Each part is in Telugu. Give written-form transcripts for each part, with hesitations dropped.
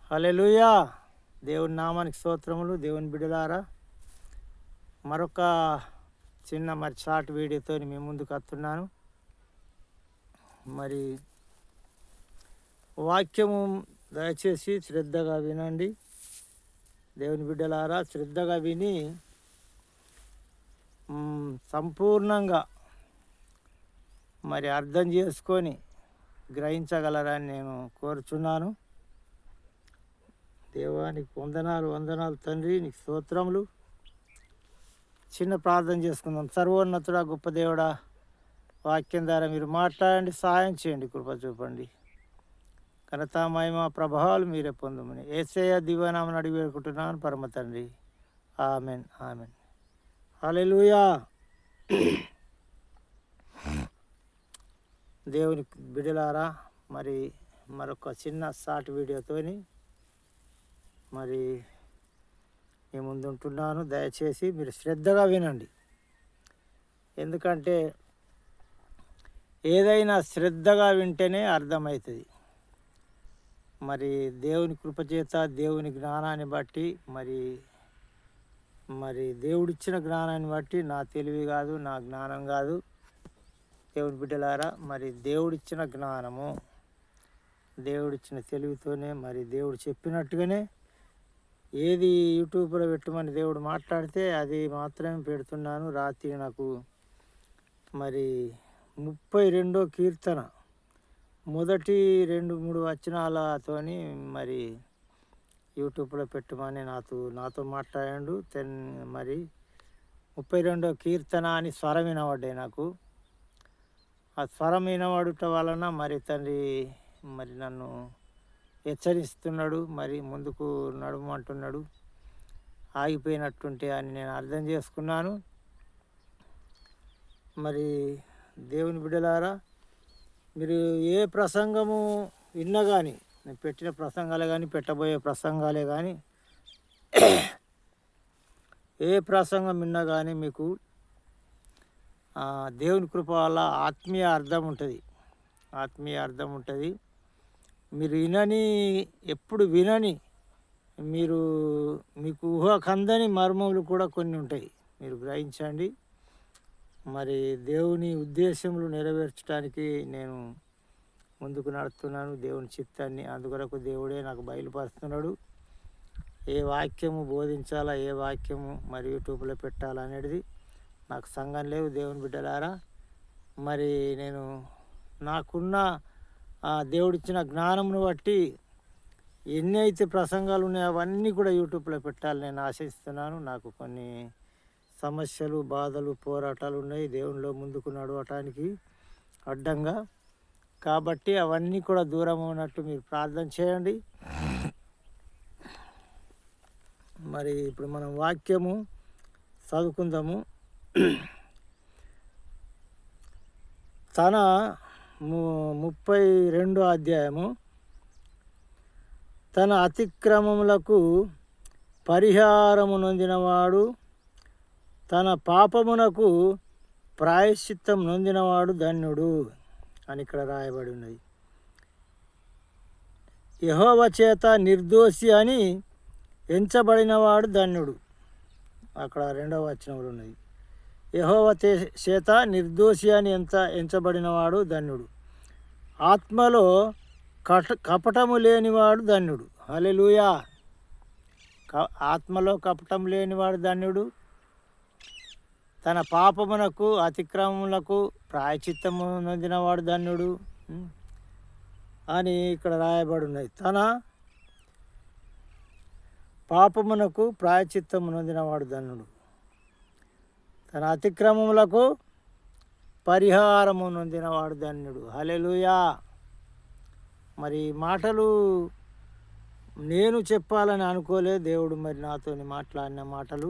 హల్లెలూయా. దేవుని నామానికి స్తోత్రములు. దేవుని బిడ్డలారా, మరొక చిన్న షార్ట్ వీడియోతో మీ ముందుకు వస్తున్నాను. మరి వాక్యము దయచేసి శ్రద్ధగా వినండి. దేవుని బిడ్డలారా, శ్రద్ధగా విని సంపూర్ణంగా మరి అర్థం చేసుకొని గ్రహించగలరని నేను కోరుచున్నాను. దేవానికి వందనాలు తండ్రి, నీకు స్తోత్రములు. చిన్న ప్రార్థన చేసుకుందాం. సర్వోన్నతుడా, గొప్ప దేవుడా, వాక్యం ద్వారా మీరు మాట్లాడండి, సహాయం చేయండి, కృప చూపండి. ఘనత మహిమ ప్రభావాలు మీరే పొందమని యేసయ్య దివ్యనామమున అడిగి వేడుకుంటున్నాను పరమ తండ్రి. Amen, amen. హల్లెలూయా. దేవుని బిడ్డలారా, మరి మరొక చిన్న షార్ట్ వీడియోతోని మరి మీ ముందు ఉంటున్నాను. దయచేసి మీరు శ్రద్ధగా వినండి. ఎందుకంటే ఏదైనా శ్రద్ధగా వింటేనే అర్థమవుతుంది. మరి దేవుని కృపచేత, దేవుని జ్ఞానాన్ని బట్టి, మరి దేవుడిచ్చిన జ్ఞానాన్ని బట్టి, నా తెలివి కాదు, నా జ్ఞానం కాదు దేవుని బిడ్డలారా, మరి దేవుడిచ్చిన జ్ఞానము, దేవుడిచ్చిన తెలివితోనే, మరి దేవుడు చెప్పినట్టుగానే ఏది యూట్యూబ్లో పెట్టమని దేవుడు మాట్లాడితే అది మాత్రమే పెడుతున్నాను. రాత్రి నాకు మరి 32వ కీర్తన మొదటి 2-3 వచనాలతోని మరి యూట్యూబ్లో పెట్టమని నాతో మాట్లాడాడు. మరి 32వ కీర్తన అని స్వరం వినబడ్డాయి నాకు. ఆ స్వరం వినబడుట వలన మరి తండ్రి మరి నన్ను హెచ్చరిస్తున్నాడు, మరి ముందుకు నడవమంటున్నాడు. ఆగిపోయినట్టుంటే అని నేను అర్థం చేసుకున్నాను. మరి దేవుని బిడ్డలారా, మీరు ఏ ప్రసంగము విన్నా కానీ, నేను పెట్టిన ప్రసంగాలే కానీ, పెట్టబోయే ప్రసంగాలే కానీ, ఏ ప్రసంగం విన్నా కానీ మీకు దేవుని కృప వల్ల ఆత్మీయ అర్థం ఉంటుంది. మీరు ఎప్పుడు వినని, మీకు ఊహకందని మర్మములు కూడా కొన్ని ఉంటాయి. మీరు గ్రహించండి. మరి దేవుని ఉద్దేశములు నెరవేర్చడానికి నేను ముందుకు నడుస్తున్నాను, దేవుని చిత్తాన్ని. అందుకొరకు దేవుడే నాకు బయలుపరుస్తున్నాడు. ఏ వాక్యము బోధించాలా, ఏ వాక్యము మరి యూట్యూబ్లో పెట్టాలనేది నాకు సంఘం లేవు. దేవుని బిడ్డలారా, మరి నేను నాకున్న దేవుడిచ్చిన జ్ఞానమును బట్టి ఎన్ని అయితే ప్రసంగాలు ఉన్నాయో అవన్నీ కూడా యూట్యూబ్లో పెట్టాలని నేను ఆశిస్తున్నాను. నాకు కొన్ని సమస్యలు, బాధలు, పోరాటాలు ఉన్నాయి దేవునిలో ముందుకు నడవటానికి అడ్డంగా. కాబట్టి అవన్నీ కూడా దూరం ఉన్నట్టు మీరు ప్రార్థన చేయండి. మరి ఇప్పుడు మనం వాక్యము చదువుకుందాము. తన 32వ అధ్యాయము. తన అతిక్రమములకు పరిహారము నొందినవాడు, తన పాపమునకు ప్రాయశ్చిత్తం నొందినవాడు ధన్యుడు అని ఇక్కడ రాయబడి ఉన్నది. యెహోవా చేత నిర్దోషి అని ఎంచబడినవాడు ధన్యుడు. అక్కడ 2వ వచనంలో ఉన్నది. యెహోవా చేత నిర్దోషి అని ఎంచబడినవాడు ధన్యుడు. ఆత్మలో కపటము లేనివాడు ధన్యుడు. హల్లెలూయా. ఆత్మలో కపటం లేనివాడు ధన్యుడు. తన పాపమునకు, అతిక్రమములకు ప్రాయచిత్తము నొందినవాడు ధన్యుడు అని ఇక్కడ రాయబడి ఉన్నది. తన పాపమునకు ప్రాయచిత్తము నొందినవాడు ధన్యుడు, తన అతిక్రమములకు పరిహారము నొందినవాడు ధన్యుడు. హల్లెలూయా. మరి మాటలు నేను చెప్పాలని అనుకోలే. దేవుడు మరి నాతో మాట్లాడిన మాటలు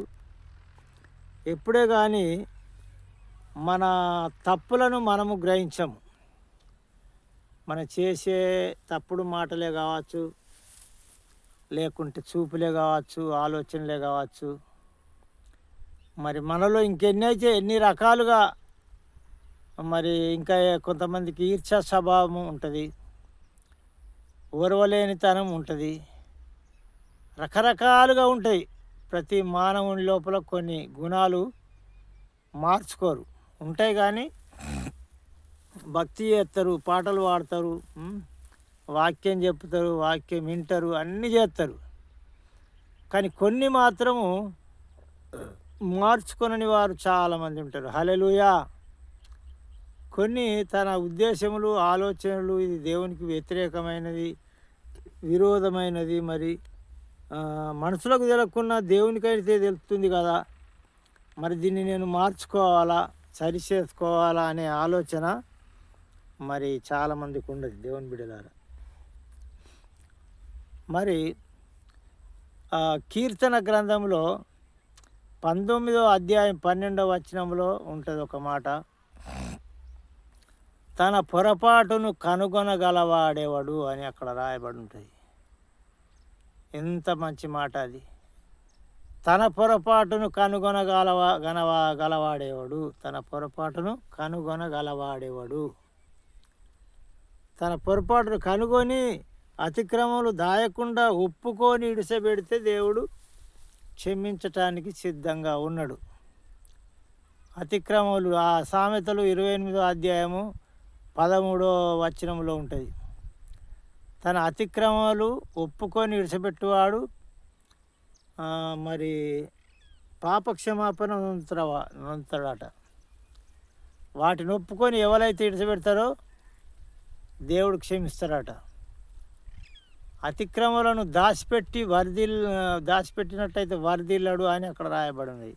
ఎప్పుడే కానీ మన తప్పులను మనము గ్రహించము. మనం చేసే తప్పుడు మాటలే కావచ్చు, లేకుంటే చూపులే కావచ్చు, ఆలోచనలే కావచ్చు, మరి మనలో ఎన్ని రకాలుగా మరి ఇంకా కొంతమందికి ఈర్ష్య స్వభావం ఉంటుంది, ఓర్వలేనితనం ఉంటుంది, రకరకాలుగా ఉంటాయి. ప్రతి మానవుని లోపల కొన్ని గుణాలు మార్చుకోరు. ఉంటాయి కానీ భక్తి చేస్తారు, పాటలు పాడతారు, వాక్యం చెప్తారు, వాక్యం వింటారు, అన్నీ చేస్తారు. కానీ కొన్ని మాత్రము మార్చుకొనని వారు చాలామంది ఉంటారు. హల్లెలూయా! కొన్ని తన ఉద్దేశములు, ఆలోచనలు ఇది దేవునికి వ్యతిరేకమైనది, విరోధమైనది. మరి మనుషులకు తెలియకున్నా దేవునికైతే తెలుస్తుంది కదా. మరి దీన్ని నేను మార్చుకోవాలా, సరి చేసుకోవాలా అనే ఆలోచన మరి చాలామందికి ఉండదు దేవుని బిడ్డలారా. మరి కీర్తన గ్రంథంలో 19వ అధ్యాయం 12వ వచనంలో ఉంటుంది ఒక మాట. తన పొరపాటును కనుగొనగలవాడేవాడు అని అక్కడ రాయబడి ఉంటుంది. ఎంత మంచి మాట అది. తన పొరపాటును గలవాడేవాడు, తన పొరపాటును కనుగొనగలవాడేవాడు. తన పొరపాటును కనుగొని అతిక్రమములు దాయకుండా ఒప్పుకొని ఇడిసబెడితే దేవుడు క్షమించటానికి సిద్ధంగా ఉన్నాడు. అతిక్రమములు ఆ సామెతలు 28వ అధ్యాయము 13వ వచనంలో ఉంటుంది. తన అతిక్రమాలు ఒప్పుకొని విడిచిపెట్టువాడు మరి పాపక్షమాపణ నొంతాడట. వాటిని ఒప్పుకొని ఎవరైతే విడిచిపెడతారో దేవుడు క్షమిస్తాడట. అతిక్రమాలను దాచిపెట్టినట్టయితే వరదిల్లడు అని అక్కడ రాయబడింది.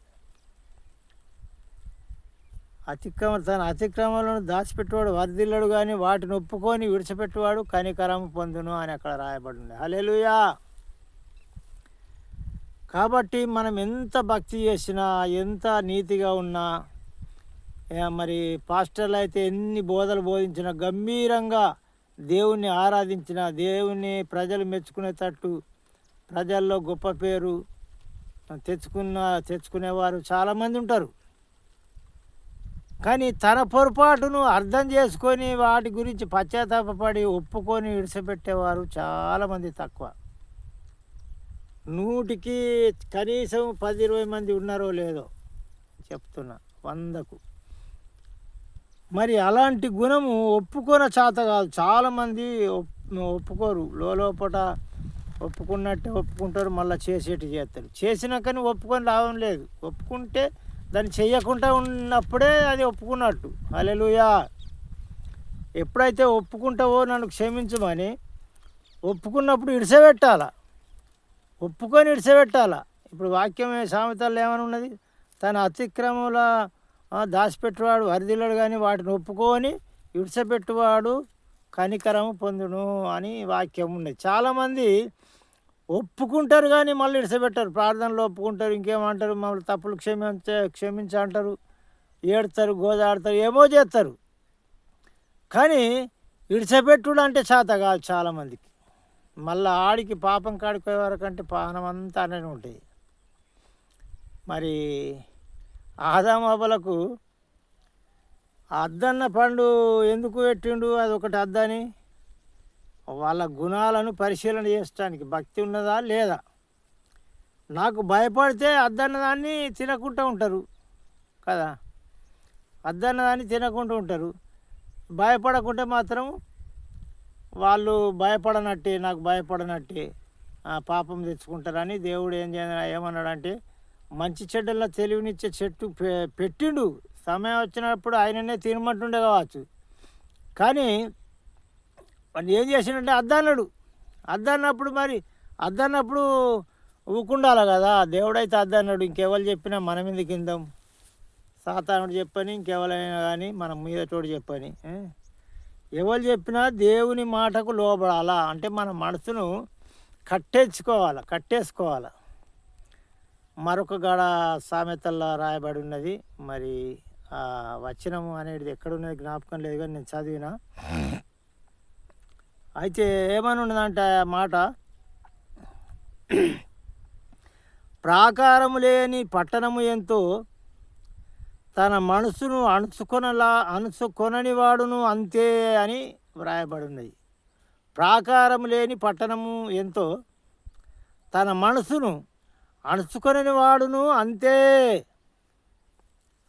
తన అతిక్రమాలను దాచిపెట్టేవాడు వరదిల్లడు, కానీ వాటిని ఒప్పుకొని విడిచిపెట్టేవాడు కనికరము పొందును అని అక్కడ రాయబడింది. హల్లెలూయా! కాబట్టి మనం ఎంత భక్తి చేసినా, ఎంత నీతిగా ఉన్నా, మరి పాస్టర్లు అయితే ఎన్ని బోధలు బోధించినా, గంభీరంగా దేవుణ్ణి ఆరాధించిన, దేవుని ప్రజలు మెచ్చుకునేటట్టు ప్రజల్లో గొప్ప పేరు తెచ్చుకునేవారు చాలామంది ఉంటారు. కానీ తన పొరపాటును అర్థం చేసుకొని వాటి గురించి పశ్చాత్తాపపడి ఒప్పుకొని విడిచిపెట్టేవారు చాలామంది తక్కువ. 100కి కనీసం 10-20 మంది ఉన్నారో లేదో చెప్తున్నా, 100కు. మరి అలాంటి గుణము ఒప్పుకొన చేత కాదు. చాలామంది ఒప్పుకోరు. లోపట ఒప్పుకున్నట్టే ఒప్పుకుంటారు, మళ్ళీ చేసేటి చేస్తారు. చేసినాకని ఒప్పుకొని లాభం లేదు. ఒప్పుకుంటే దాన్ని చెయ్యకుండా ఉన్నప్పుడే అది ఒప్పుకున్నట్టు. హల్లెలూయా! ఎప్పుడైతే ఒప్పుకుంటావో నన్ను క్షమించమని ఒప్పుకున్నప్పుడు ఇడిసబెట్టాల, ఒప్పుకొని ఇడిసబెట్టాల. ఇప్పుడు వాక్యం సామెతల్లో ఏమని ఉన్నది? తన అతిక్రమముల దాచిపెట్టువాడు వరదిల్లడు, కానీ వాటిని ఒప్పుకొని ఇడిసబెట్టువాడు కనికరము పొందును అని వాక్యం ఉన్నది. చాలామంది ఒప్పుకుంటారు కానీ మళ్ళీ ఇడిసబెట్టారు. ప్రార్థనలో ఒప్పుకుంటారు, ఇంకేమంటారు, మమ్మల్ని తప్పులు క్షమించంటారు, ఏడుతారు, గోదాడతారు, ఏమో చేస్తారు. కానీ ఇడిసబెట్టుడు అంటే చేత కాదు చాలామందికి. మళ్ళీ ఆడికి పాపం కాడిపోయే వరకంటే పానం అంతా అనేది ఉంటాయి. మరి ఆదాము హవ్వలకు అద్దన్న పండు ఎందుకు పెట్టిండు? అదొకటి అద్దని వాళ్ళ గుణాలను పరిశీలన చేయడానికి. భక్తి ఉన్నదా లేదా? నాకు భయపడితే అద్దన్నదాన్ని తినకుండా ఉంటారు కదా, అద్దన్నదాన్ని తినకుండా ఉంటారు. భయపడకుంటే మాత్రం వాళ్ళు భయపడనట్టే, నాకు భయపడనట్టే పాపం తెచ్చుకుంటారని దేవుడు ఏమన్నాడంటే, మంచి చెడ్డల్లో తెలివినిచ్చే చెట్టు పెట్టిండు. సమయం వచ్చినప్పుడు ఆయననే తినమంటుండే కావచ్చు, కానీ వాడిని ఏం చేసిండంటే అద్దన్నప్పుడు మరి అద్దన్నప్పుడు ఊకుండాలి కదా. దేవుడైతే అద్దన్నాడు, ఇంకెవరు చెప్పినా మన మీద కిందం. సాతానుడు చెప్పని, ఇంకెవరైనా కానీ మనం మీద చోటు చెప్పని, ఎవరు చెప్పినా దేవుని మాటకు లోబడాలా. అంటే మన మనసును కట్టేసుకోవాలి. మరొక గడ సామెతల్లో రాయబడి ఉన్నది. మరి ఆ వచనము అనేది ఎక్కడున్నది జ్ఞాపకం లేదు, కానీ నేను చదివిన. అయితే ఏమని ఉన్నదంటే ఆ మాట, ప్రాకారము లేని పట్టణము ఎంతో, తన మనసును అణుచుకొనని వాడును అంతే అని వ్రాయబడి ఉన్నది. ప్రాకారం లేని పట్టణము ఎంతో, తన మనసును అణుచుకొనని వాడును అంతే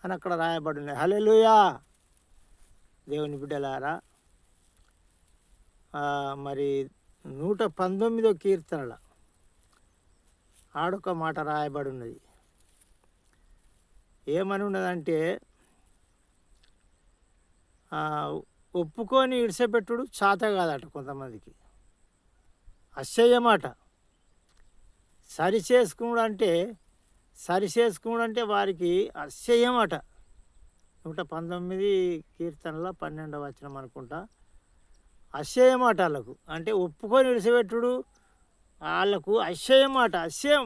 అని అక్కడ రాయబడినాయి. హల్లెలూయా. దేవుని బిడ్డలారా, మరి 119వ కీర్తనల ఆడొక మాట రాయబడి ఉన్నది. ఏమని ఉన్నదంటే, ఒప్పుకొని ఇడిసపెట్టుడు చాత కాదట కొంతమందికి, అసహ్యమాట. సరిచేసుకున్నాడు అంటే వారికి అసహ్యమట. 119 కీర్తనల 12వ వచనం అనుకుంటా. అసహ్యమాట వాళ్ళకు, అంటే ఒప్పుకొని విడిచిపెట్టుడు వాళ్ళకు అసహ్యమాట, అసహ్యం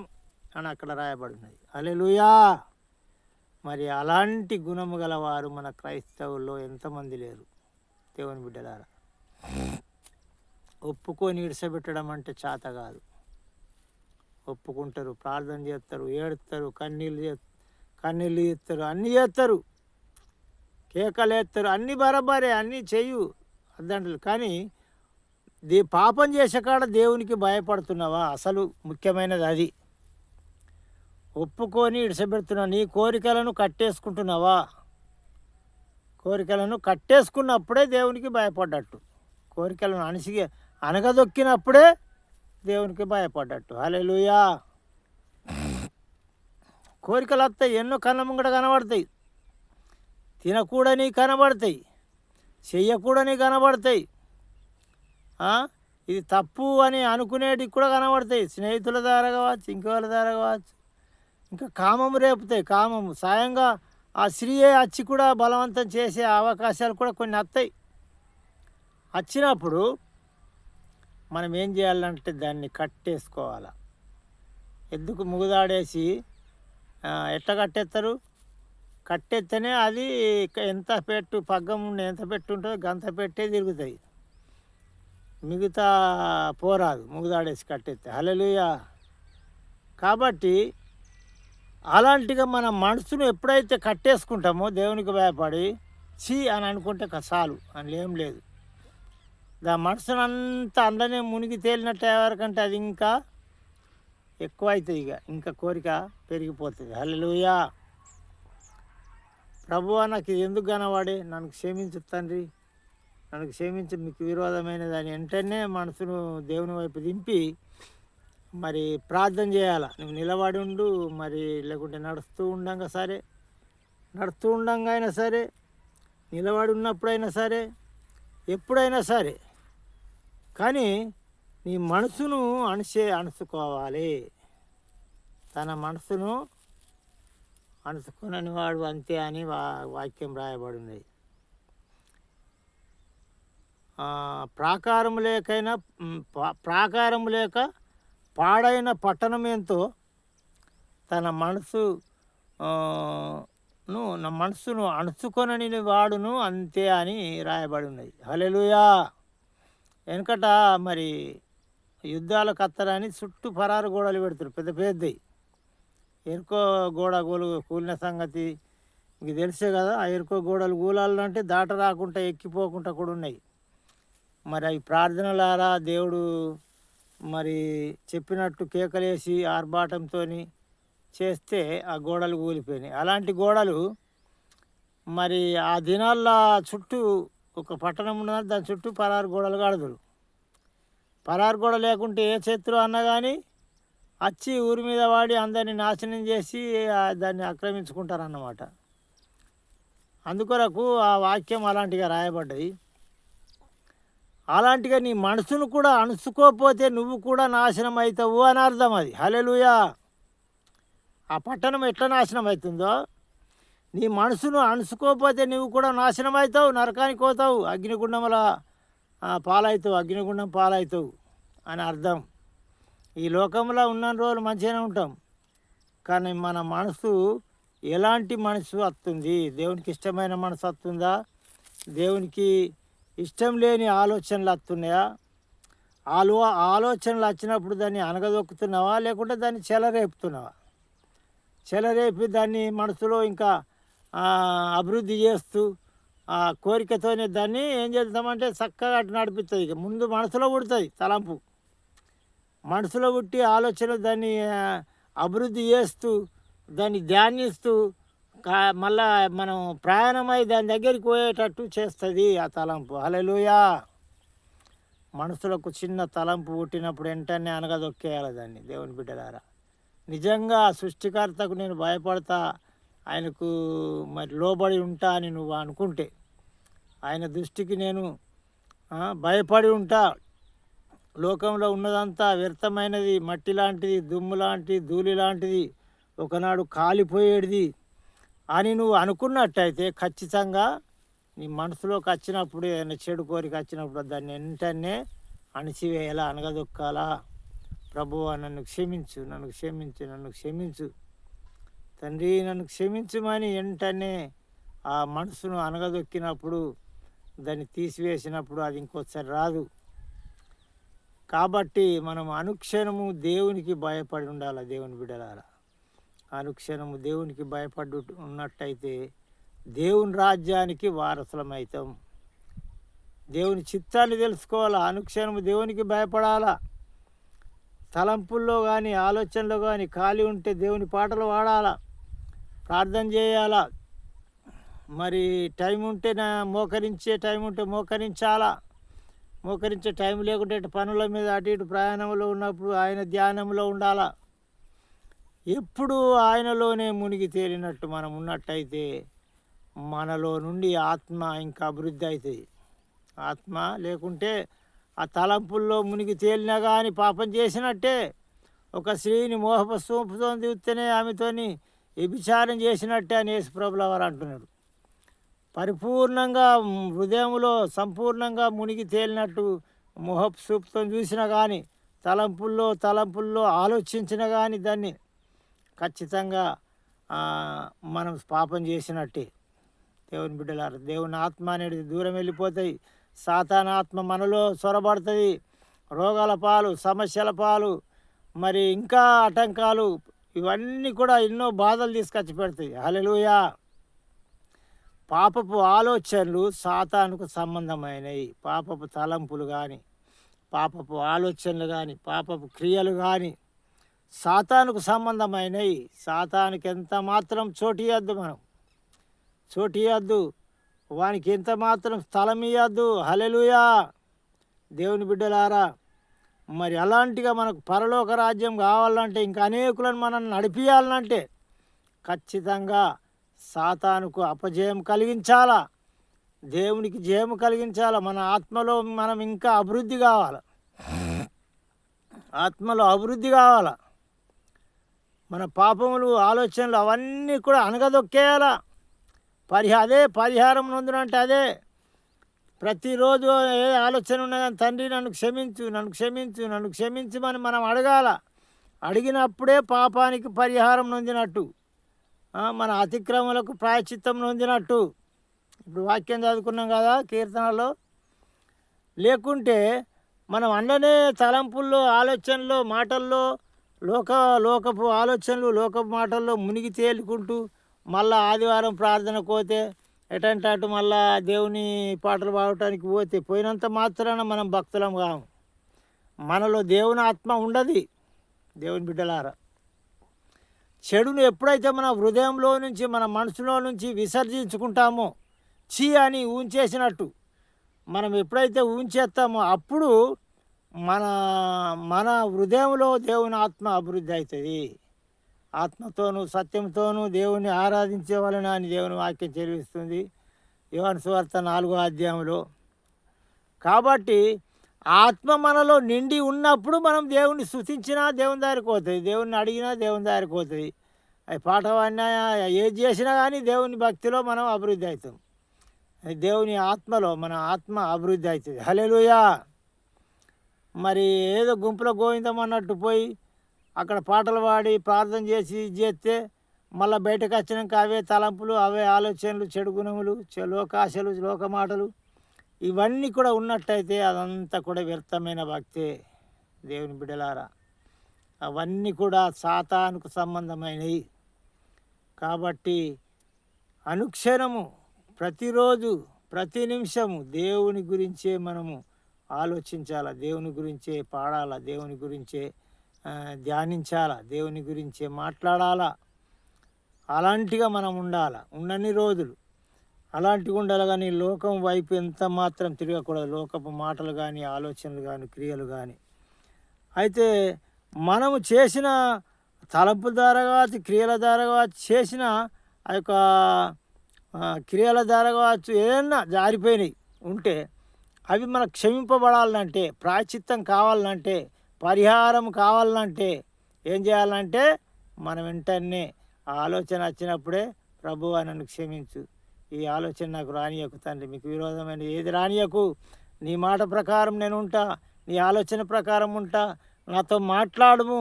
అని అక్కడ రాయబడినది. హల్లెలూయా. మరి అలాంటి గుణము గలవారు మన క్రైస్తవుల్లో ఎంతమంది లేరు దేవుని బిడ్డలారా. ఒప్పుకొని విడిచిపెట్టడం అంటే చేత కాదు. ఒప్పుకుంటారు, ప్రార్థన చేస్తారు, ఏడుస్తారు, కన్నీళ్ళు చేస్తారు, అన్నీ చేస్తారు, కేకలు వేస్తారు, అన్నీ బరాబరే, అన్నీ చెయ్యు అద్దంటలు. కానీ పాపం చేసే కాడ దేవునికి భయపడుతున్నావా? అసలు ముఖ్యమైనది అది. ఒప్పుకొని ఇడిసపెడుతున్నావు, నీ కోరికలను కట్టేసుకుంటున్నావా? కోరికలను కట్టేసుకున్నప్పుడే దేవునికి భయపడ్డట్టు. కోరికలను అనగదొక్కినప్పుడే దేవునికి భయపడ్డట్టు. హల్లెలూయా. కోరికలు వస్తాయి, ఎన్నో కళ్ళ ముంగట కనబడతాయి, తినకూడని కనబడతాయి, చెయ్యకూడని కనబడతాయి, ఇది తప్పు అని అనుకునేటివి కూడా కనబడతాయి. స్నేహితుల ద్వారా కావచ్చు, ఇంకోళ్ళ ద్వారా కావచ్చు. ఇంకా కామము రేపుతాయి. కామము సాయంగా ఆ స్త్రీయే వచ్చి కూడా బలవంతం చేసే అవకాశాలు కూడా కొన్ని వస్తాయి. వచ్చినప్పుడు మనం ఏం చేయాలంటే దాన్ని కట్టేసుకోవాలి. ఎందుకు ముగుదాడేసి ఎట్లా కట్టేస్తారు? కట్టెత్తనే అది ఎంత పగ్గం ఉండే ఎంత పెట్టుంటుందో గంత పెట్టే తిరుగుతాయి, మిగతా పోరాదు ముగుదాడేసి కట్టెత్తే. హల్లెలూయా. కాబట్టి అలాంటిగా మన మనసును ఎప్పుడైతే కట్టేసుకుంటామో దేవునికి భయపడి చీ అని అనుకుంటే చాలు, అని ఏం లేదు. మనసును అంతా అందులోనే మునిగి తేలినట్టు ఎవరికంటే అది ఇంకా ఎక్కువ అవుతుంది, ఇంకా కోరిక పెరిగిపోతుంది. హల్లెలూయా. ప్రభువా, నాకు ఇది ఎందుకు కనవాడే, నన్ను క్షమించు తండ్రి, నన్ను క్షమించి, మీకు విరోధమైన దాని వెంటనే మనసును దేవుని వైపు దింపి మరి ప్రార్థన చేయాలి. నువ్వు నిలబడి ఉండు, మరి లేకుంటే నడుస్తూ ఉండంగా అయినా సరే, నిలబడి ఉన్నప్పుడైనా సరే, ఎప్పుడైనా సరే, కానీ నీ మనసును అణుచుకోవాలి. తన మనసును అణుచుకునని వాడు అంతే అని వాక్యం రాయబడి ఉన్నది. ప్రాకారము లేక పాడైన పట్టణం ఎంతో తన మనసును అణుచుకొనని వాడును అంతే అని రాయబడి ఉన్నది. హల్లెలూయా. వెనకట మరి యుద్ధాలకు కత్తరని చుట్టూ పరారు గోడలు పెడతారు, పెద్ద పెద్దవి. ఎరుకో గోడ కూలిన సంగతి మీకు తెలిసే కదా. ఆ ఎరుకో గోడలు కూలాలంటే దాట రాకుండా ఎక్కిపోకుండా కూడా ఉన్నాయి. మరి అవి ప్రార్థనలారా దేవుడు మరి చెప్పినట్టు కేకలేసి ఆర్భాటంతో చేస్తే ఆ గోడలు కూలిపోయినాయి. అలాంటి గోడలు మరి ఆ దినాల్లో చుట్టూ ఒక పట్టణం ఉన్నది, దాని చుట్టూ పరారు గోడలు కడదురు. పరారు గోడ లేకుంటే ఏ శత్రువు అన్నా కానీ వచ్చి ఊరి మీద వాడి అందరినీ నాశనం చేసి దాన్ని ఆక్రమించుకుంటారన్నమాట. అందుకొరకు ఆ వాక్యం అలాంటిగా రాయబడ్డది. అలాంటిగా నీ మనసును కూడా అణుచుకోకపోతే నువ్వు కూడా నాశనం అవుతావు అని అర్థం అది. హల్లెలూయా. ఆ పట్టణం ఎట్లా నాశనం అవుతుందో, నీ మనసును అణుచుకోకపోతే నువ్వు కూడా నాశనం అవుతావు, నరకానికి పోతావు, అగ్నిగుండంలో అగ్నిగుండం పాలవుతావు అని అర్థం. ఈ లోకంలో ఉన్న రోజులు మంచిగానే ఉంటాం, కానీ మన మనసు ఎలాంటి మనసు వస్తుంది? దేవునికి ఇష్టమైన మనసు వస్తుందా? దేవునికి ఇష్టం లేని ఆలోచనలు వస్తున్నాయా? ఆలోచనలు వచ్చినప్పుడు దాన్ని అనగదొక్కుతున్నావా, లేకుంటే దాన్ని చెలరేపుతున్నావా? చెలరేపి దాన్ని మనసులో ఇంకా అభివృద్ధి చేస్తూ ఆ కోరికతోనే దాన్ని ఏం చేస్తామంటే చక్కగా అటు నడిపిస్తుంది. ఇక ముందు మనసులో పుడుతుంది తలంపు, మనసులో పుట్టి ఆలోచన దాన్ని అభివృద్ధి చేస్తూ దాన్ని ధ్యానిస్తూ మళ్ళా మనం ప్రయాణమై దాని దగ్గరికి పోయేటట్టు చేస్తుంది ఆ తలంపు. హల్లెలూయా. మనసులకు చిన్న తలంపు పుట్టినప్పుడు వెంటనే అనగదొక్కేయాలి దాన్ని. దేవుని బిడ్డలారా, నిజంగా సృష్టికర్తకు నేను భయపడతా, ఆయనకు మరి లోబడి ఉంటా అని నువ్వు అనుకుంటే, ఆయన దృష్టికి నేను భయపడి ఉంటా, లోకంలో ఉన్నదంతా వ్యర్థమైనది, మట్టి లాంటిది, దుమ్ము లాంటిది, ధూళి లాంటిది, ఒకనాడు కాలిపోయేది అని నువ్వు అనుకున్నట్టయితే ఖచ్చితంగా నీ మనసులోకి వచ్చినప్పుడు, ఏదైనా చెడు కోరిక వచ్చినప్పుడు దాన్ని వెంటనే అణిచివేయాలా, అనగదొక్కాలా. ప్రభువా నన్ను క్షమించు, నన్ను క్షమించు, నన్ను క్షమించు తండ్రి, నన్ను క్షమించుమని వెంటనే ఆ మనసును అనగదొక్కినప్పుడు, దాన్ని తీసివేసినప్పుడు అది ఇంకోసారి రాదు. కాబట్టి మనం అనుక్షణము దేవునికి భయపడి ఉండాలి. దేవుని బిడ్డలారా, అనుక్షణము దేవునికి భయపడి ఉన్నట్టయితే దేవుని రాజ్యానికి వారసులమవుతాం. దేవుని చిత్తాన్ని తెలుసుకోవాలా, అనుక్షణము దేవునికి భయపడాలా. తలంపుల్లో కానీ ఆలోచనలో కానీ ఖాళీ ఉంటే దేవుని పాటలు పాడాలా, ప్రార్థన చేయాలా. మరి టైం ఉంటే మోకరించే టైం ఉంటే మోకరించాలా. మోకరించే టైం లేకుంటే పనుల మీద అటు ఇటు ప్రయాణంలో ఉన్నప్పుడు ఆయన ధ్యానంలో ఉండాలా. ఎప్పుడు ఆయనలోనే మునిగి తేలినట్టు మనం ఉన్నట్టయితే మనలో నుండి ఆత్మ ఇంకా అభివృద్ధి అవుతుంది. ఆత్మ లేకుంటే ఆ తలంపుల్లో మునిగి తేలినా కానీ పాపం చేసినట్టే. ఒక స్త్రీని మోహపు సూపుతో దిగుతూనే ఆమెతోని వ్యభిచారం చేసినట్టే అని యేసుప్రభుల వారు అంటున్నాడు. పరిపూర్ణంగా హృదయంలో సంపూర్ణంగా మునిగి తేలినట్టు మోహపు సూపుతో చూసినా కానీ, తలంపుల్లో ఆలోచించినా కానీ దాన్ని ఖచ్చితంగా మనం పాపం చేసినట్టే. దేవుని బిడ్డలారా, దేవుని ఆత్మ అనేది దూరం వెళ్ళిపోతాయి. సాతాను ఆత్మ మనలో చొరబడుతుంది. రోగాల పాలు, సమస్యల పాలు, మరి ఇంకా ఆటంకాలు, ఇవన్నీ కూడా ఎన్నో బాధలు తీసుకొచ్చి పెడతాయి. హల్లెలూయా. పాపపు ఆలోచనలు సాతానుకు సంబంధమైనవి. పాపపు తలంపులు కానీ, పాపపు ఆలోచనలు కానీ, పాపపు క్రియలు కానీ సాతానుకు సంబంధమైనవి. సాతానుకి ఎంత మాత్రం చోటియద్దు, మనం చోటియద్దు, వానికి ఎంత మాత్రం స్థలం ఇవ్వద్దు. హల్లెలూయా. దేవుని బిడ్డలారా, మరి అలాంటిగా మనకు పరలోక రాజ్యం కావాలంటే, ఇంకా అనేకులను మనం నడిపియాలంటే ఖచ్చితంగా సాతానుకు అపజయం కలిగించాలా, దేవునికి జయం కలిగించాలా. మన ఆత్మలో మనం ఇంకా అభివృద్ధి కావాలి, ఆత్మలో అభివృద్ధి కావాలా. మన పాపములు, ఆలోచనలు అవన్నీ కూడా అనగదొక్కేయాలా. అదే పరిహారం నొందునంటే అదే. ప్రతిరోజు ఏ ఆలోచన ఉన్నా కానీ తండ్రి నన్ను క్షమించు, నన్ను క్షమించు, నన్ను క్షమించమని మనం అడగాల. అడిగినప్పుడే పాపానికి పరిహారం నొందినట్టు, మన అతిక్రమలకు ప్రాయశ్చిత్తం నొందినట్టు. ఇప్పుడు వాక్యం చదువుకున్నాం కదా కీర్తనలో. లేకుంటే మనం అన్ననే తలంపుల్లో, ఆలోచనలో, మాటల్లో, లోకపు ఆలోచనలు, లోకపు మాటల్లో మునిగి తేలుకుంటూ మళ్ళా ఆదివారం ప్రార్థనకు పోతే ఎటంటే అటు మళ్ళా దేవుని పాటలు పాడటానికి పోయినంత మాత్రాన మనం భక్తులం కాము. మనలో దేవుని ఆత్మ ఉండదు. దేవుని బిడ్డలారా, చెడును ఎప్పుడైతే మన హృదయంలో నుంచి, మన మనసులో నుంచి విసర్జించుకుంటామో, చీ అని ఊంచేసినట్టు మనం ఎప్పుడైతే ఊంచేస్తామో అప్పుడు మన మన హృదయంలో దేవుని ఆత్మ అభివృద్ధి అవుతుంది. ఆత్మతోనూ సత్యంతోనూ దేవుని ఆరాధించే వలన అని దేవుని వాక్యం చెల్లిస్తుంది యోహాను సువార్త 4వ అధ్యాయంలో. కాబట్టి ఆత్మ మనలో నిండి ఉన్నప్పుడు మనం దేవుని స్తుతించినా దేవుని దగ్గరికి పోతుంది, దేవుని అడిగినా దేవుని దగ్గరికి పోతుంది. అవి పాట పాడినా ఏది చేసినా కానీ దేవుని భక్తిలో మనం అభివృద్ధి అవుతాం. దేవుని ఆత్మలో మన ఆత్మ అభివృద్ధి అవుతుంది. హల్లెలూయా. మరి ఏదో గుంపులో గోవిందం అన్నట్టు పోయి అక్కడ పాటలు పాడి ప్రార్థన చేసి చేస్తే మళ్ళీ బయటకు వచ్చినాక అవే తలంపులు, అవే ఆలోచనలు, చెడు గుణములు, లోకాశలు, లోకమాటలు ఇవన్నీ కూడా ఉన్నట్టయితే అదంతా కూడా వ్యర్థమైన భక్తే. దేవుని బిడ్డలారా, అవన్నీ కూడా సాతానుకు సంబంధమైనవి. కాబట్టి అనుక్షణము, ప్రతిరోజు, ప్రతి నిమిషము దేవుని గురించే మనము ఆలోచించాలా, దేవుని గురించే పాడాలా, దేవుని గురించే ధ్యానించాలా, దేవుని గురించే మాట్లాడాలా. అలాంటిగా మనం ఉండాలి ఉన్నన్ని రోజులు. అలాంటివి ఉండాలి కానీ లోకం వైపు ఎంత మాత్రం తిరగకూడదు. లోకపు మాటలు కానీ, ఆలోచనలు కానీ, క్రియలు కానీ. అయితే మనము చేసిన తలంపుల ద్వారా కావచ్చు, క్రియల ద్వారా కావచ్చు, చేసిన ఆ యొక్క క్రియల ద్వారా కావచ్చు, ఏదన్నా జారిపోయినాయి ఉంటే అవి మనకు క్షమింపబడాలంటే, ప్రాయశ్చిత్తం కావాలంటే, పరిహారం కావాలంటే ఏం చేయాలంటే మనం వెంటనే ఆ ఆలోచన వచ్చినప్పుడే ప్రభువా నన్ను క్షమించు, ఈ ఆలోచన నాకు రానియకు తండ్రి, మీకు విరోధమైన ఏది రానియకు, నీ మాట ప్రకారం నేను ఉంటా, నీ ఆలోచన ప్రకారం ఉంటా, నాతో మాట్లాడుము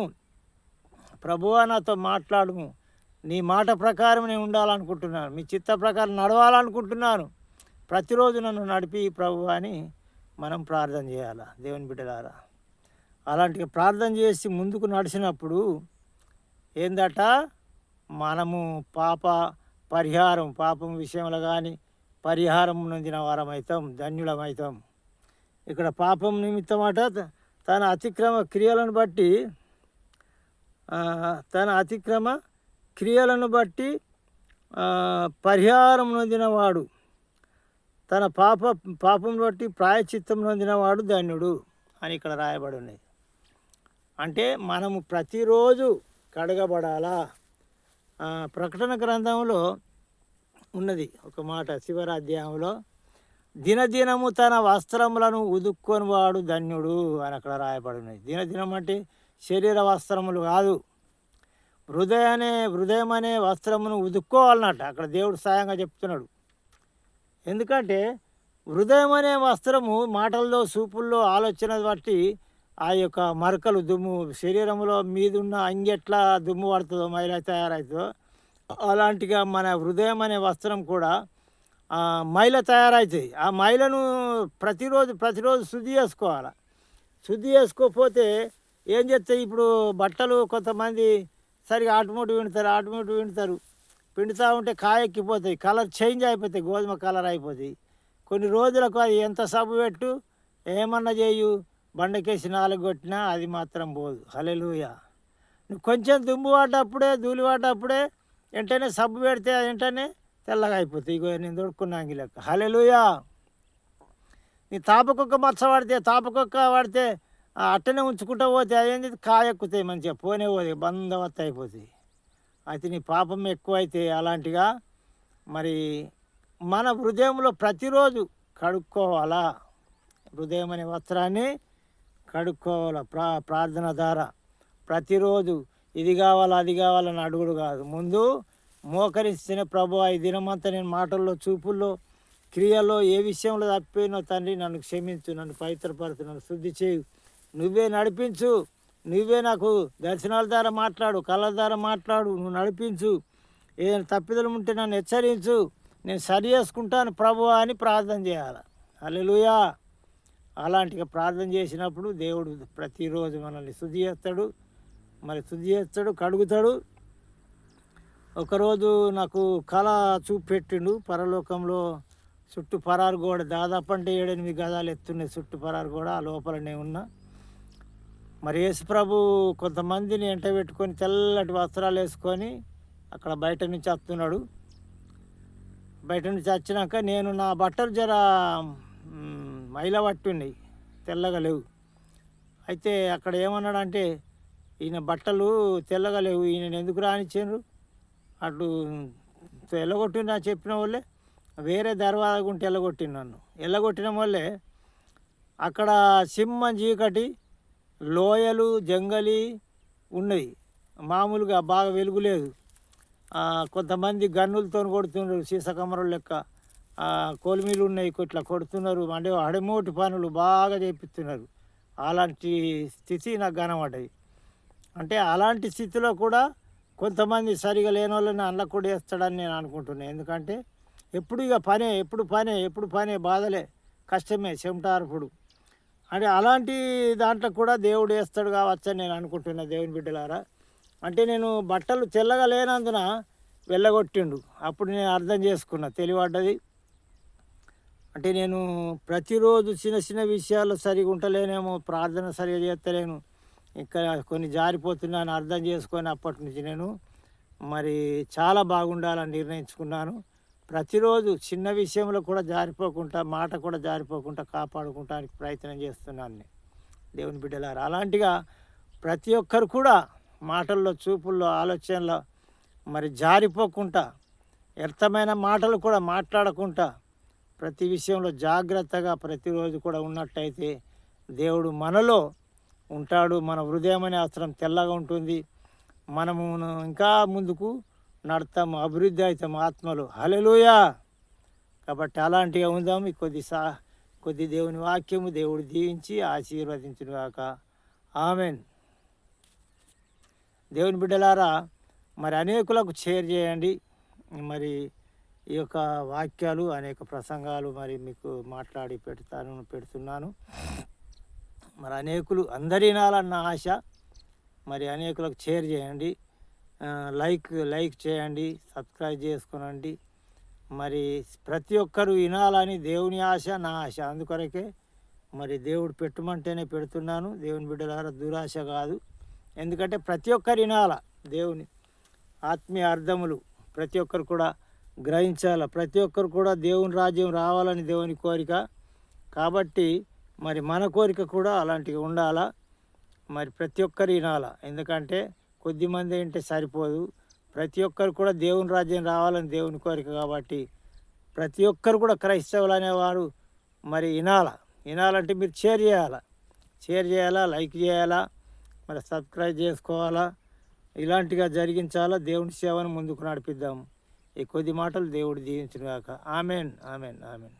ప్రభువా, నాతో మాట్లాడుము, నీ మాట ప్రకారం నేను ఉండాలనుకుంటున్నాను, మీ చిత్త ప్రకారం నడవాలనుకుంటున్నాను, ప్రతిరోజు నన్ను నడిపి ప్రభువా అని మనం ప్రార్థన చేయాలి దేవుని బిడ్డలారా. అలాంటి ప్రార్థన చేసి ముందుకు నడిచినప్పుడు ఏందట, మనము పరిహారం పాపం విషయంలో కానీ పరిహారం నొందిన వారమవుతాం, ధన్యులమవుతాం. ఇక్కడ పాపం నిమిత్తం అట తన అతిక్రమ క్రియలను బట్టి పరిహారం నొందినవాడు, తన పాపం బట్టి ప్రాయశ్చిత్తం నొందినవాడు ధన్యుడు అని ఇక్కడ రాయబడి ఉన్నది. అంటే మనము ప్రతిరోజు కడగబడాలా. ప్రకటన గ్రంథంలో ఉన్నది ఒక మాట, శివరాధ్యాయంలో, దినదినము తన వస్త్రములను ఉదుక్కొని వాడు ధన్యుడు అని అక్కడ రాయబడి ఉన్నది. దినదినం అంటే శరీర వస్త్రములు కాదు, హృదయం అనే వస్త్రమును ఉదుక్కోవాలన్నట్ట అక్కడ దేవుడు సాయంగా చెప్తున్నాడు. ఎందుకంటే హృదయం అనే వస్త్రము మాటల్లో, చూపుల్లో, ఆలోచన బట్టి ఆ యొక్క మరకలు, దుమ్ము శరీరంలో మీదున్న అంగెట్లా దుమ్ము పడుతుందో, మైల తయారవుతుందో, అలాంటిగా మన హృదయం అనే వస్త్రం కూడా మైల తయారవుతుంది. ఆ మైలను ప్రతిరోజు శుద్ధి చేసుకోవాలి. శుద్ధి చేసుకోకపోతే ఏం చేస్తాయి, ఇప్పుడు బట్టలు కొంతమంది సరిగా ఆటోమేటిక్ వింటారు, పిండుతూ ఉంటే కాయెక్కిపోతాయి, కలర్ చేంజ్ అయిపోతాయి, గోధుమ కలర్ అయిపోతాయి. కొన్ని రోజులకు అది ఎంత సబ్బు పెట్టు, ఏమన్నా చేయు, బండకేసి 4 కొట్టినా అది మాత్రం పోదు. హల్లెలూయా. నువ్వు కొంచెం దుమ్ము పడ్డప్పుడే, ధూళి పడ్డప్పుడే వెంటనే సబ్బు పెడితే వెంటనే తెల్లగా అయిపోతాయి. ఇగో నేను దొడుకున్నాంగి లెక్క. హల్లెలూయా. నీ తాపకొక్క మచ్చ పడితే అట్టనే ఉంచుకుంటూ పోతే అదేంటి కాయెక్కుతాయి, మంచిగా పోనే పోతాయి, బందవత్త అయిపోతాయి. అయితే నీ పాపం ఎక్కువైతే అలాంటిగా మరి మన హృదయంలో ప్రతిరోజు కడుక్కోవాలా. హృదయం అనే వస్త్రాన్ని కడుక్కోవాలా ప్రార్థన ద్వారా. ప్రతిరోజు ఇది కావాలా అది కావాలని అడుగుడు కాదు, ముందు మోకరిస్తున్న ప్రభువా, ఈ దినమంతా నేను మాటల్లో, చూపుల్లో, క్రియల్లో ఏ విషయంలో తప్పిపోయినో తండ్రి నన్ను క్షమించు, నన్ను పవిత్రపరచు, నన్ను శుద్ధి చేయు, నువ్వే నడిపించు, నువ్వే నాకు దర్శనాల ద్వారా మాట్లాడు, కళ్ళ ద్వారా మాట్లాడు, నువ్వు నడిపించు, ఏదైనా తప్పిదలు ఉంటే నన్ను హెచ్చరించు, నేను సరి చేసుకుంటాను ప్రభువా అని ప్రార్థన చేయాలి. హల్లెలూయా. అలాంటిగా ప్రార్థన చేసినప్పుడు దేవుడు ప్రతిరోజు మనల్ని శుద్ధి చేస్తాడు, కడుగుతాడు. ఒకరోజు నాకు కళ చూపెట్టిండు, పరలోకంలో చుట్టూ పరారు గోడ, దాదాపు అంటే 7-8 గజాలు ఎత్తున్నాయి చుట్టూ పరారు గోడ, ఆ లోపలనే ఉన్నా. మరి యేసు ప్రభు కొంతమందిని ఎంట పెట్టుకొని తెల్లటి వస్త్రాలు వేసుకొని అక్కడ బయట నుంచి వస్తున్నాడు. బయట నుంచి వచ్చినాక నేను నా బట్టలు జర మైల పట్టున్నాయి, తెల్లగా లేవు. అయితే అక్కడ ఏమన్నాడంటే, ఈయన బట్టలు తెల్లగా లేవు, ఈయన ఎందుకు రానిచ్చారు, అటు ఎల్లగొట్టిన చెప్పిన వాళ్ళే వేరే దర్వాజా గుంటే ఎల్లగొట్టిన వాళ్ళే అక్కడ సింహం చీకటి, లోయలు, జంగలి ఉన్నది, మామూలుగా బాగా వెలుగులేదు. కొంతమంది గన్నులతో కొడుతున్నారు, సీసకమరుల లెక్క కొలిమిలు ఉన్నాయి, ఇట్లా కొడుతున్నారు, అంటే అడమోటి పనులు బాగా చేపిస్తున్నారు. అలాంటి స్థితి నాకు కనబడ్డది. అంటే అలాంటి స్థితిలో కూడా కొంతమంది సరిగా లేని వాళ్ళని అందులో కూడా వేస్తాడని నేను అనుకుంటున్నాను. ఎందుకంటే ఎప్పుడు పనే బాధలే, కష్టమే, చెమటార్పుడు. అంటే అలాంటి దాంట్లో కూడా దేవుడు వేస్తాడు కావచ్చని నేను అనుకుంటున్నా దేవుని బిడ్డలారా. అంటే నేను బట్టలు తెల్లగా లేనందున వెళ్ళగొట్టిండు, అప్పుడు నేను అర్థం చేసుకున్నా, తెలియబడ్డది. అంటే నేను ప్రతిరోజు చిన్న చిన్న విషయాల్లో సరిగా ఉంటలేనేమో, ప్రార్థన సరిగా చేస్తలేను, ఇక్కడ కొన్ని జారిపోతున్నాను అర్థం చేసుకొని అప్పటి నుంచి నేను మరి చాలా బాగుండాలని నిర్ణయించుకున్నాను. ప్రతిరోజు చిన్న విషయంలో కూడా జారిపోకుండా, మాట కూడా జారిపోకుండా కాపాడుకోవడానికి ప్రయత్నం చేస్తున్నాను నేను. దేవుని బిడ్డలారా, అలాంటిగా ప్రతి ఒక్కరు కూడా మాటల్లో, చూపుల్లో, ఆలోచనలో మరి జారిపోకుండా, వ్యర్థమైన మాటలు కూడా మాట్లాడకుండా ప్రతి విషయంలో జాగ్రత్తగా ప్రతిరోజు కూడా ఉన్నట్టయితే దేవుడు మనలో ఉంటాడు. మన హృదయం అనే అస్త్రం తెల్లగా ఉంటుంది. మనము ఇంకా ముందుకు నడతాము, అభివృద్ధి అవుతాము ఆత్మలో. హల్లెలూయా. కాబట్టి అలాంటిగా ఉందాము. కొద్ది దేవుని వాక్యము దేవుడు దీవించి ఆశీర్వదించును గాక. ఆమెన్. దేవుని బిడ్డలారా, మరి అనేకులకు షేర్ చేయండి. మరి ఈ యొక్క వాక్యాలు, అనేక ప్రసంగాలు మరి మీకు మాట్లాడి పెడుతున్నాను. మరి అనేకులు అందరి వినాలన్న ఆశ. మరి అనేకులకు షేర్ చేయండి, లైక్ చేయండి, సబ్స్క్రైబ్ చేసుకోనండి. మరి ప్రతి ఒక్కరు వినాలని దేవుని ఆశ, నా ఆశ. అందుకొరకే మరి దేవుడు పెట్టమంటేనే పెడుతున్నాను. దేవుని బిడ్డలారా, దురాశ కాదు. ఎందుకంటే ప్రతి ఒక్కరు వినాల దేవుని ఆత్మీయ అర్థములు. ప్రతి ఒక్కరు కూడా గ్రహించాల. ప్రతి ఒక్కరు కూడా దేవుని రాజ్యం రావాలని దేవుని కోరిక. కాబట్టి మరి మన కోరిక కూడా అలాంటివి ఉండాలా. మరి ప్రతి ఒక్కరు వినాల. ఎందుకంటే కొద్దిమంది వింటే సరిపోదు. ప్రతి ఒక్కరు కూడా దేవుని రాజ్యం రావాలని దేవుని కోరిక. కాబట్టి ప్రతి ఒక్కరు కూడా క్రైస్తవులు అనేవారు మరి వినాలంటే మీరు షేర్ చేయాలా, లైక్ చేయాలా, మరి సబ్స్క్రైబ్ చేసుకోవాలా. ఇలాంటిగా జరిగించాలా. దేవుని సేవను ముందుకు నడిపిద్దాము. ఈ కొద్ది మాటలు దేవుడు దీవించును గాక. Amen, amen, amen.